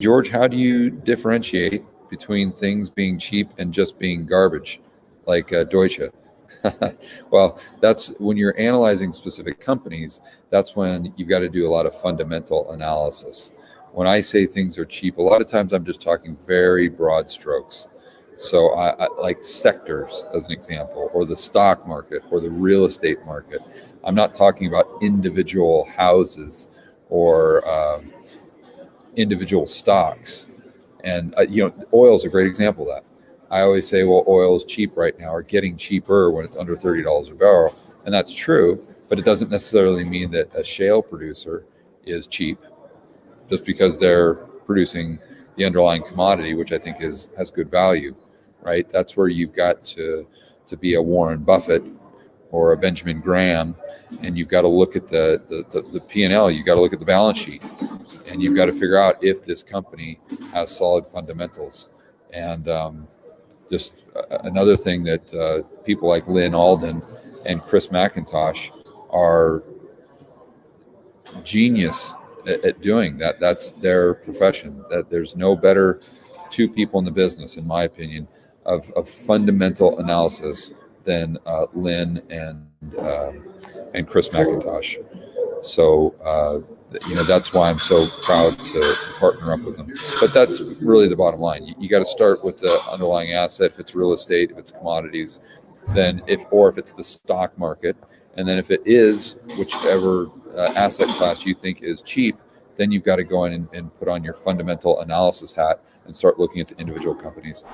George, how do you differentiate between things being cheap and just being garbage, like Deutsche? Well, that's when you're analyzing specific companies, that's when you've got to do a lot of fundamental analysis. When I say things are cheap, a lot of times I'm just talking very broad strokes. So I like sectors as an example, or the stock market, or the real estate market. I'm not talking about individual houses or individual stocks. And oil is a great example of that. I always say, well, oil is cheap right now, or getting cheaper when it's under $30 a barrel, and that's true. But it doesn't necessarily mean that a shale producer is cheap, just because they're producing the underlying commodity, which I think has good value, right? That's where you've got to be a Warren Buffett or a Benjamin Graham, and you've got to look at the P&L. You've got to look at the balance sheet, and you've got to figure out if this company has solid fundamentals. And just another thing that people like Lynn Alden and Chris McIntosh are genius at doing that. That's their profession. That there's no better two people in the business, in my opinion, of fundamental analysis than Lynn and Chris McIntosh. So that's why I'm so proud to partner up with them. But that's really the bottom line. You got to start with the underlying asset. If it's real estate, if it's commodities, then if it's the stock market, and then if it is whichever asset class you think is cheap, then you've got to go in and put on your fundamental analysis hat and start looking at the individual companies.